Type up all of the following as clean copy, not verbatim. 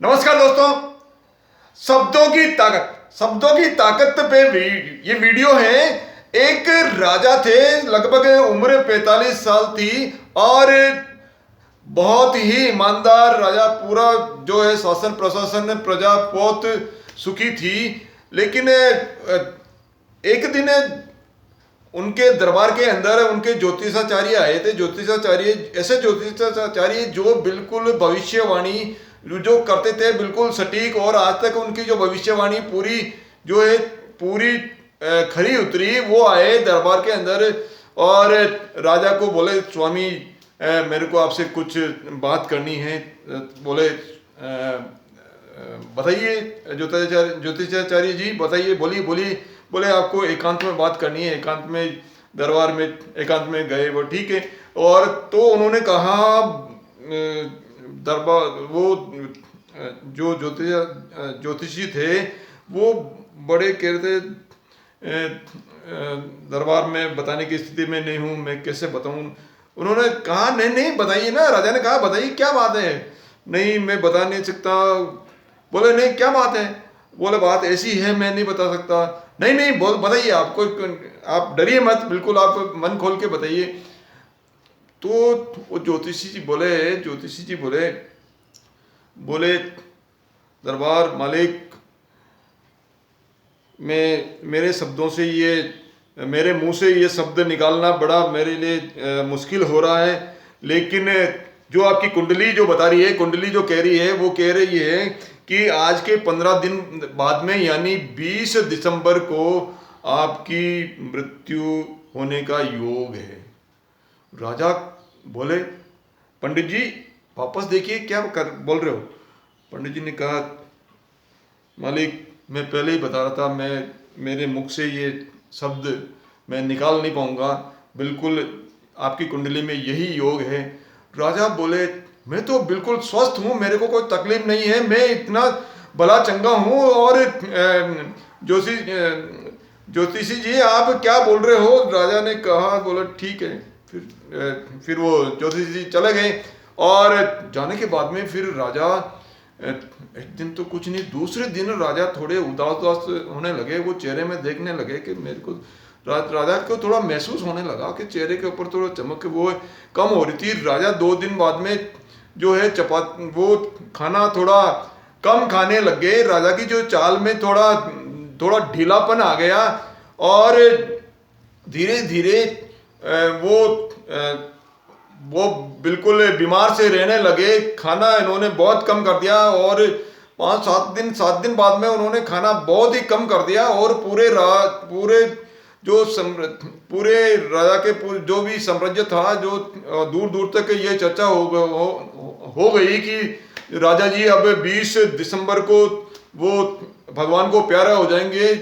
नमस्कार दोस्तों। शब्दों की ताकत पे ये वीडियो है। एक राजा थे, लगभग उम्र 45 साल थी और बहुत ही ईमानदार राजा। पूरा जो है शासन प्रशासन प्रजा बहुत सुखी थी। लेकिन एक दिन उनके दरबार के अंदर उनके ज्योतिषाचार्य आए थे। ज्योतिषाचार्य ऐसे ज्योतिषाचार्य जो बिल्कुल भविष्यवाणी जो करते थे, बिल्कुल सटीक, और आज तक उनकी जो भविष्यवाणी पूरी जो है पूरी खरी उतरी। वो आए दरबार के अंदर और राजा को बोले, स्वामी मेरे को आपसे कुछ बात करनी है। बोले बताइए ज्योतिषाचार्य जी, बताइए, बोलिए बोलिए। बोले आपको एकांत में बात करनी है। एकांत में दरबार में एकांत में गए वो, ठीक है। और तो उन्होंने कहा दरबार वो जो ज्योतिषी थे वो बड़े कह रहे थे दरबार में बताने की स्थिति में नहीं हूँ, मैं कैसे बताऊँ। उन्होंने कहा नहीं नहीं बताइए ना। राजा ने कहा बताइए क्या बात है। नहीं मैं बता नहीं सकता। बोले नहीं क्या बात है। बोले बात ऐसी है मैं नहीं बता सकता। नहीं नहीं बोल बताइए, आपको आप डरिए मत, बिल्कुल आप मन खोल के बताइए। तो वो ज्योतिषी जी बोले बोले दरबार मालिक, मैं मेरे शब्दों से मेरे मुंह से ये शब्द निकालना बड़ा मेरे लिए मुश्किल हो रहा है। लेकिन जो आपकी कुंडली जो बता रही है, कुंडली जो कह रही है, वो कह रही है कि आज के 15 दिन बाद में यानी 20 दिसंबर को आपकी मृत्यु होने का योग है। राजा बोले पंडित जी वापस देखिए क्या बोल रहे हो। पंडित जी ने कहा मालिक मैं पहले ही बता रहा था, मेरे मुख से ये शब्द मैं निकाल नहीं पाऊंगा। बिल्कुल आपकी कुंडली में यही योग है। राजा बोले मैं तो बिल्कुल स्वस्थ हूँ, मेरे को कोई तकलीफ नहीं है, मैं इतना भला चंगा हूँ। और ज्योतिषी जी आप क्या बोल रहे हो। राजा ने कहा, बोला ठीक है। फिर वो ज्योतिषी जी चले गए। और जाने के बाद में फिर राजा एक दिन तो कुछ नहीं, दूसरे दिन राजा थोड़े उदास उदास होने लगे। वो चेहरे में देखने लगे कि मेरे को राजा को थोड़ा महसूस होने लगा कि चेहरे के ऊपर थोड़ा चमक वो कम हो रही थी। राजा 2 दिन बाद में जो है वो खाना थोड़ा कम खाने लग गए। राजा की जो चाल में थोड़ा थोड़ा ढीलापन आ गया और धीरे धीरे वो बिल्कुल बीमार से रहने लगे। खाना इन्होंने बहुत कम कर दिया और 7 दिन बाद में उन्होंने खाना बहुत ही कम कर दिया। और पूरे राजा के जो भी साम्राज्य था, जो दूर दूर तक ये चर्चा हो गई कि राजा जी अब 20 दिसंबर को वो भगवान को प्यारा हो जाएंगे।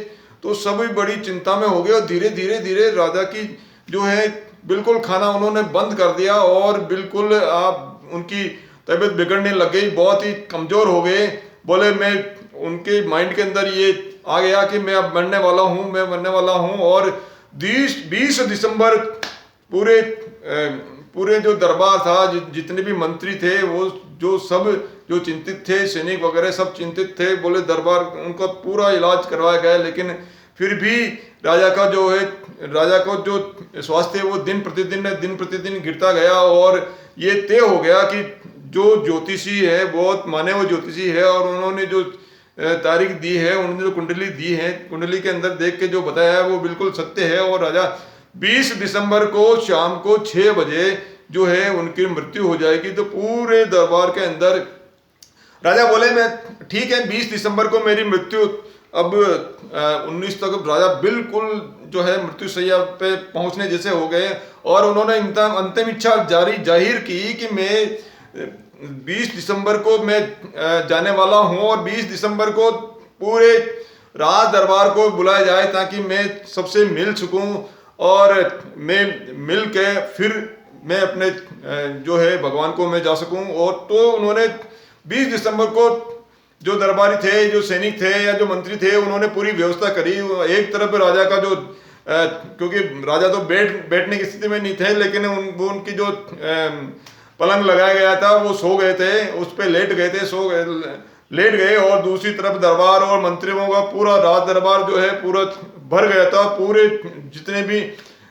तो सभी बड़ी चिंता में हो गए और धीरे धीरे धीरे राजा की जो है बिल्कुल खाना उन्होंने बंद कर दिया और बिल्कुल उनकी तबीयत बिगड़ने लग गई, बहुत ही कमज़ोर हो गए। बोले मैं उनके माइंड के अंदर ये आ गया कि मैं अब मरने वाला हूँ। और 20 दिसंबर पूरे जो दरबार था, जितने भी मंत्री थे, वो जो चिंतित थे, सैनिक वगैरह सब चिंतित थे। बोले दरबार उनका पूरा इलाज करवाया गया, लेकिन फिर भी राजा को जो स्वास्थ्य है वो दिन प्रतिदिन गिरता गया। और ये तय हो गया कि जो ज्योतिषी है, बहुत माने हुए ज्योतिषी है, और उन्होंने जो तारीख दी है, उन्होंने जो कुंडली दी है, कुंडली के अंदर देख के जो बताया है वो बिल्कुल सत्य है। और राजा 20 दिसंबर को शाम को 6 बजे जो है उनकी मृत्यु हो जाएगी। तो पूरे दरबार के अंदर राजा बोले मैं ठीक है 20 दिसंबर को मेरी मृत्यु। अब 19 तक राजा बिल्कुल जो है मृत्यु शैया पे पहुंचने जैसे हो गए। और उन्होंने अंतिम इच्छा जाहिर की कि मैं 20 दिसंबर को मैं जाने वाला हूं और 20 दिसंबर को पूरे राज दरबार को बुलाया जाए ताकि मैं सबसे मिल सकूं और मैं मिल के फिर मैं अपने जो है भगवान को मैं जा सकूं। और तो उन्होंने 20 दिसंबर को जो दरबारी थे, जो सैनिक थे या जो मंत्री थे, उन्होंने पूरी व्यवस्था करी। एक तरफ राजा का जो क्योंकि राजा तो बैठने की स्थिति में नहीं थे, लेकिन वो उनकी जो पलंग लगाया गया था वो सो गए थे, उस पर लेट गए थे, लेट गए और दूसरी तरफ दरबार और मंत्रियों का पूरा राज दरबार जो है पूरा भर गया था। पूरे जितने भी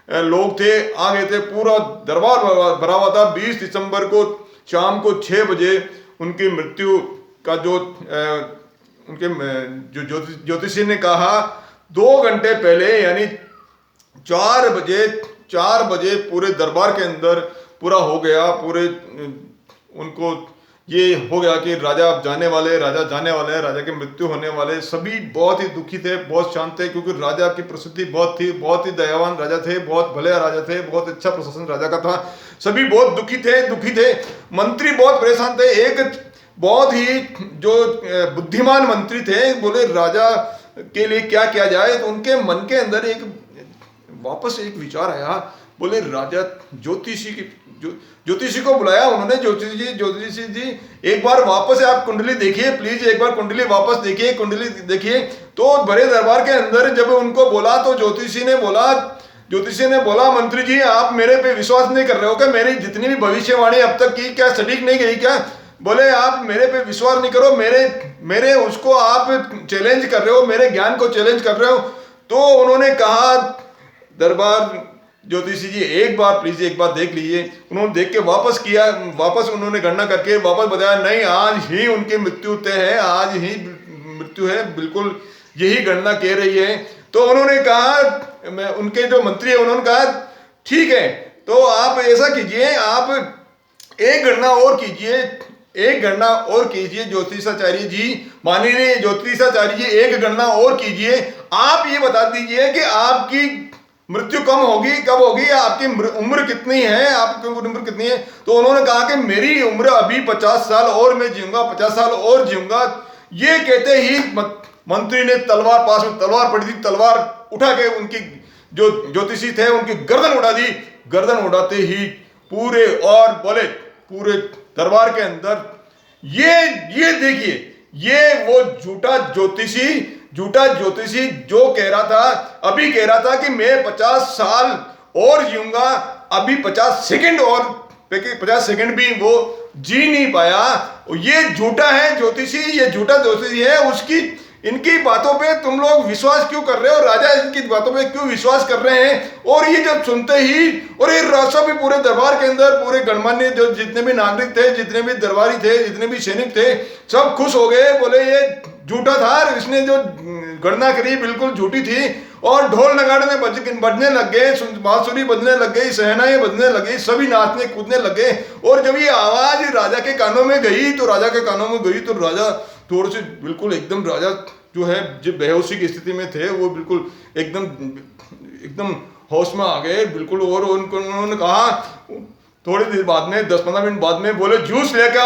लोग थे आ गए थे, पूरा दरबार भरा हुआ था। 20 दिसंबर को शाम को 6 बजे उनकी मृत्यु का जो उनके जो ज्योतिषी ने कहा 2 घंटे पहले, यानी 4 बजे पूरे दरबार के अंदर पूरा हो गया। पूरे उनको ये हो गया कि राजा अब जाने वाले, राजा जाने वाले हैं, राजा की मृत्यु होने वाले। सभी बहुत ही दुखी थे, बहुत शांत थे, क्योंकि राजा की प्रसिद्धि बहुत थी, बहुत ही दयावान राजा थे, बहुत भले राजा थे, बहुत अच्छा प्रशासन राजा का था। सभी बहुत दुखी थे। मंत्री बहुत परेशान थे। एक बहुत ही जो बुद्धिमान मंत्री थे, बोले राजा के लिए क्या किया जाए। तो उनके मन के अंदर वापस एक विचार आया। बोले राजा ज्योतिषी को बुलाया उन्होंने। ज्योतिषी जी एक बार वापस आप कुंडली देखिए, प्लीज एक बार कुंडली वापस देखिए, कुंडली देखिए। तो बड़े दरबार के अंदर जब उनको बोला तो ज्योतिषी ने बोला मंत्री जी आप मेरे पे विश्वास नहीं कर रहे हो क्या? मेरी जितनी भी भविष्यवाणी अब तक की क्या सटीक नहीं गई क्या? बोले आप मेरे पे विश्वास नहीं करो, मेरे उसको आप चैलेंज कर रहे हो, मेरे ज्ञान को चैलेंज कर रहे हो। तो उन्होंने कहा दरबार ज्योतिषी जी एक बार प्लीज एक बार देख लीजिए। उन्होंने देख के वापस उन्होंने गणना करके वापस बताया नहीं, आज ही उनकी मृत्यु तय है, आज ही मृत्यु है, बिल्कुल यही गणना कह रही है। तो उन्होंने कहा, उनके जो मंत्री है उन्होंने कहा ठीक है, तो आप ऐसा कीजिए, आप एक गणना और कीजिए ज्योतिषाचार्य जी, माननीय ज्योतिषाचार्य जी एक गणना और कीजिए। आप ये बता दीजिए कि आपकी मृत्यु कब होगी, आपकी उम्र कितनी है, आपकी उम्र कितनी है। तो उन्होंने कहा कि मेरी उम्र अभी 50 साल और मैं जीऊंगा, 50 साल और जीऊंगा। ये कहते ही मंत्री ने पास में तलवार पड़ी थी, तलवार उठा के उनकी जो ज्योतिषी थे उनकी गर्दन उड़ा दी। गर्दन उड़ाते ही पूरे पूरे दरबार के अंदर ये देखिए, ये वो झूठा ज्योतिषी जो कह रहा था कि मैं 50 साल और जीऊंगा, अभी 50 सेकंड भी वो जी नहीं पाया। ये झूठा है ज्योतिषी, ये झूठा ज्योतिषी है। इनकी बातों पे तुम लोग विश्वास क्यों कर रहे हो? राजा इनकी बातों पे क्यों विश्वास कर रहे हैं? और ये जब सुनते ही, और ये राजा भी पूरे दरबार के अंदर पूरे गणमान्य जो जितने भी नागरिक थे, जितने भी दरबारी थे, जितने भी सैनिक थे, सब खुश हो गए। बोले ये झूठा था, इसने जो गणना करी बिल्कुल झूठी थी। और ढोल नगाड़े बजने लग गए, बांसुरी बजने लग गई, सहनाएं बजने लगी, सभी नाचने कूदने लगे। और जब ये आवाज राजा के कानों में गई तो राजा थोड़े से बिल्कुल एकदम, राजा जो है जो बेहोशी की स्थिति में थे वो बिल्कुल एकदम होश में आ गए बिल्कुल। और उन्होंने कहा थोड़ी देर बाद में 10-15 मिनट बाद में, बोले जूस लेके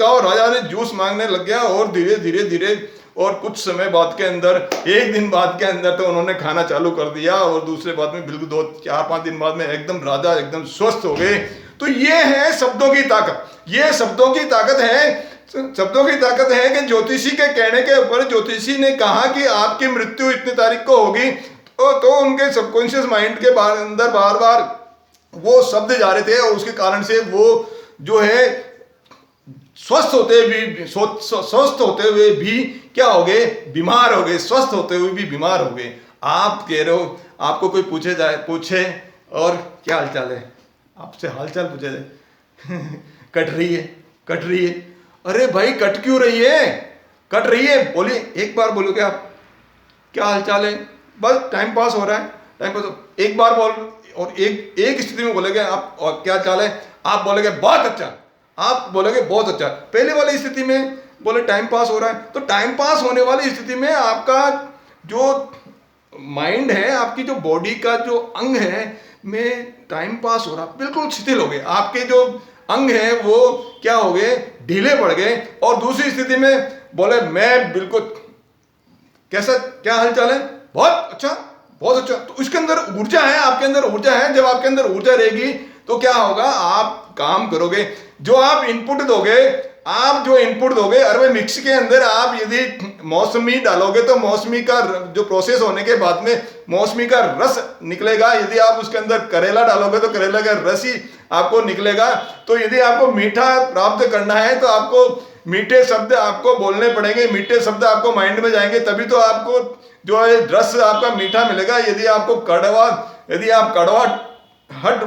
आओ। राजा ने जूस मांगने लग गया। और धीरे और कुछ समय बाद के अंदर, एक दिन बाद के अंदर तो उन्होंने खाना चालू कर दिया। और दूसरे बाद में बिल्कुल 2-4-5 दिन बाद में एकदम राजा एकदम स्वस्थ हो गए। तो ये है शब्दों की ताकत, ये शब्दों की ताकत है कि ज्योतिषी के कहने के ऊपर ज्योतिषी ने कहा कि आपकी मृत्यु इतनी तारीख को होगी, तो उनके सबकॉन्शियस माइंड के अंदर बार बार वो शब्द जा रहे थे। और उसके कारण से वो जो है स्वस्थ होते हुए भी क्या हो गए? बीमार हो गए। स्वस्थ होते हुए भी बीमार हो गए। आप कह रहे हो, आपको कोई पूछे और क्या हालचाल है, आपसे हालचाल पूछे जाए कट रही है। अरे भाई कट क्यों रही है? बोलिए, एक बार बोलोगे आप क्या हालचाल है, बस टाइम पास हो रहा है, एक बार बोल। और एक स्थिति में बोलेगे आप और क्या चाल है, आप बोलेगे बहुत अच्छा, आप बोलेगे बहुत अच्छा। पहले वाली स्थिति में बोले टाइम पास हो रहा है, तो टाइम पास होने वाली स्थिति में आपका जो माइंड है, आपकी जो बॉडी का जो अंग है में टाइम पास हो रहा, बिल्कुल शिथिल हो गए। आपके जो अंग है वो क्या हो गए? ढीले पड़ गए। और दूसरी स्थिति में बोले मैं बिल्कुल कैसा, क्या हालचाल है, बहुत अच्छा। तो इसके अंदर ऊर्जा है, आपके अंदर ऊर्जा है। जब आपके अंदर ऊर्जा रहेगी तो क्या होगा? आप काम करोगे। जो आप इनपुट दोगे, अरे भाई मिक्सी के अंदर आप यदि मौसमी डालोगे तो मौसमी का जो प्रोसेस होने के बाद में मौसमी का रस निकलेगा। यदि आप उसके अंदर करेला डालोगे तो करेला का रस ही आपको निकलेगा। तो यदि आपको मीठा प्राप्त करना है तो आपको मीठे शब्द आपको बोलने पड़ेंगे, मीठे शब्द आपको माइंड में जाएंगे, तभी तो आपको जो है रस आपका मीठा मिलेगा। यदि आप कड़वा हट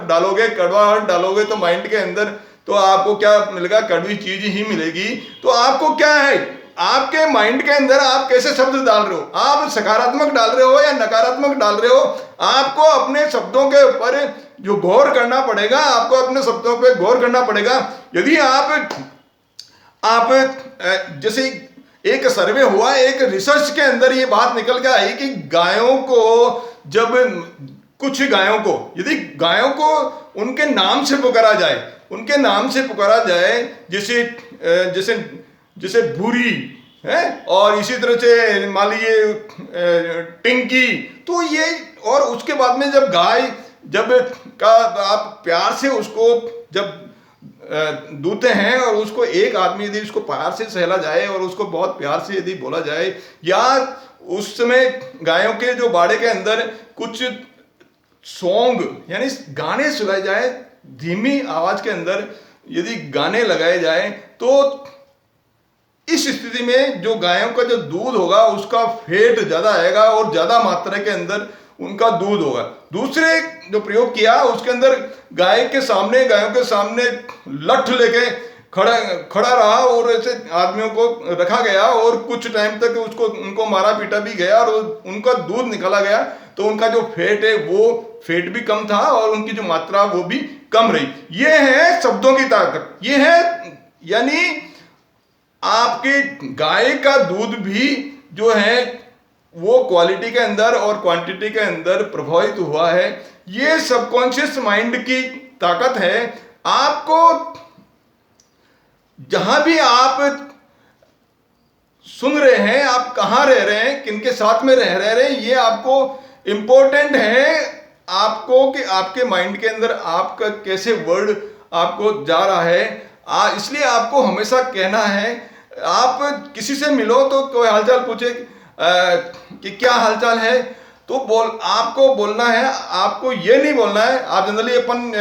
डालोगे तो माइंड के अंदर तो आपको क्या मिलेगा, कड़वी चीज ही मिलेगी। तो आपको क्या है, आपके माइंड के अंदर आप कैसे शब्द डाल रहे हो, आप सकारात्मक डाल रहे हो या नकारात्मक डाल रहे हो, आपको अपने शब्दों के ऊपर जो गौर करना पड़ेगा, आपको अपने शब्दों पे गौर करना पड़ेगा। यदि आप जैसे एक सर्वे हुआ, एक रिसर्च के अंदर ये बात निकल के आई कि गायों को जब कुछ गायों को यदि गायों को उनके नाम से पुकारा जाए, जैसे भूरी है, और इसी तरह से मान लीजिए टिंकी, तो ये, और उसके बाद में जब गाय आप प्यार से उसको जब दूते हैं और उसको एक आदमी यदि उसको प्यार से सहला जाए और उसको बहुत प्यार से यदि बोला जाए, या उस समय गायों के जो बाड़े के अंदर कुछ सॉन्ग यानी गाने सुनाए जाए, धीमी आवाज के अंदर यदि गाने लगाए जाए, तो इस स्थिति में जो गायों का जो दूध होगा उसका फेट ज्यादा आएगा और ज्यादा मात्रा के अंदर उनका दूध होगा। दूसरे जो प्रयोग किया उसके अंदर गायों के सामने लठ लेके खड़ा रहा और ऐसे आदमियों को रखा गया और कुछ टाइम तक उनको मारा पीटा भी गया और उनका दूध निकाला गया, तो उनका जो फेट है वो फेट भी कम था और उनकी जो मात्रा वो भी कम रही। ये है शब्दों की ताकत, ये है यानी आपके गाय का दूध भी जो है वो क्वालिटी के अंदर और क्वांटिटी के अंदर प्रभावित हुआ है। ये सबकॉन्शियस माइंड की ताकत है। आपको जहां भी आप सुन रहे हैं, आप कहां रह रहे हैं, किनके साथ में रह रहे हैं, ये आपको इंपॉर्टेंट है आपको कि आपके माइंड के अंदर आपका कैसे वर्ड आपको जा रहा है। इसलिए आपको हमेशा कहना है, आप किसी से मिलो तो कोई हालचाल पूछे कि क्या हालचाल है, तो आपको बोलना है, आपको ये नहीं बोलना है। आप जनरली अपन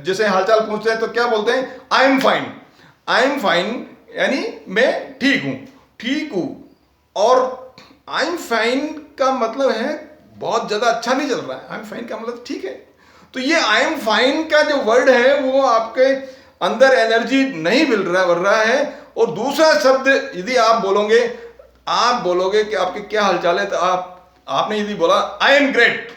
जैसे हालचाल पूछते हैं तो क्या बोलते हैं, आई एम फाइन यानी मैं ठीक हूं। और आई एम फाइन का मतलब है बहुत ज्यादा अच्छा नहीं चल रहा है, आई एम फाइन का मतलब ठीक है। तो ये आई एम फाइन का जो वर्ड है वो आपके अंदर एनर्जी नहीं मिल रहा है। और दूसरा शब्द यदि आप बोलोगे कि आपके क्या हालचाल है, तो आपने यदि बोला I am great,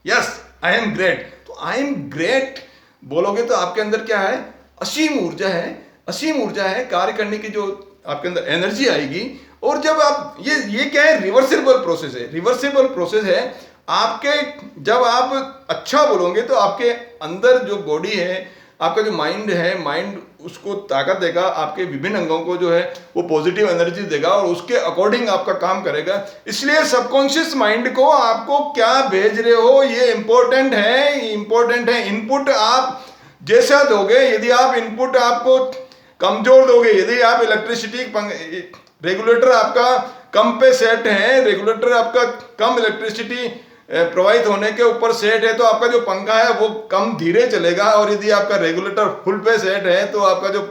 yes I am great, तो आई एम ग्रेट बोलोगे तो आपके अंदर क्या है, असीम ऊर्जा है कार्य करने की, जो आपके अंदर एनर्जी आएगी। और जब आप ये क्या है, रिवर्सिबल प्रोसेस है आपके। जब आप अच्छा बोलोगे तो आपके अंदर जो बॉडी है, आपका जो माइंड उसको ताकत देगा, आपके विभिन्न अंगों को जो है वो पॉजिटिव एनर्जी देगा और उसके अकॉर्डिंग आपका काम करेगा। इसलिए सबकॉन्शियस माइंड को आपको क्या भेज रहे हो ये इंपॉर्टेंट है। इनपुट आप जैसा दोगे, यदि आप इनपुट आपको कमजोर दोगे, यदि आप इलेक्ट्रिसिटी रेगुलेटर आपका कम पे सेट है, रेगुलेटर आपका कम इलेक्ट्रिसिटी प्रवाहित होने के ऊपर सेट है, तो आपका जो पंखा है वो कम धीरे चलेगा। और यदि आपका रेगुलेटर फुल पे सेट है तो आपका जो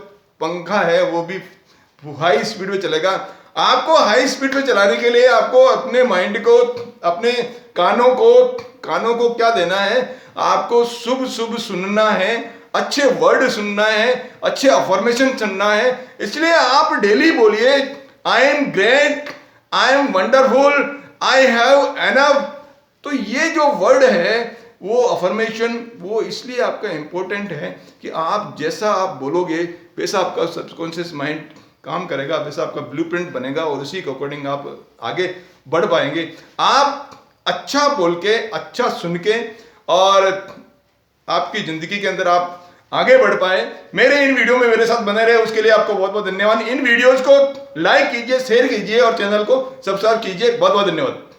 पंखा है वो भी हाई स्पीड में चलेगा। आपको हाई स्पीड में चलाने के लिए आपको अपने माइंड को, अपने कानों को क्या देना है, आपको शुभ सुनना है, अच्छे वर्ड सुनना है, अच्छे अफर्मेशन सुनना है। इसलिए आप डेली बोलिए I am great, I am wonderful, I have enough. तो ये जो वर्ड है वो अफर्मेशन, वो इसलिए आपका इंपॉर्टेंट है कि आप जैसा आप बोलोगे वैसा आपका सबकॉन्शियस माइंड काम करेगा, वैसा आपका ब्लूप्रिंट बनेगा और उसी के अकॉर्डिंग आप आगे बढ़ पाएंगे। आप अच्छा बोल के, अच्छा सुन के और आपकी जिंदगी के अंदर आप आगे बढ़ पाए। मेरे इन वीडियो में मेरे साथ बने रहे उसके लिए आपको बहुत बहुत धन्यवाद। इन वीडियोज को लाइक कीजिए, शेयर कीजिए और चैनल को सब्सक्राइब कीजिए। बहुत बहुत धन्यवाद।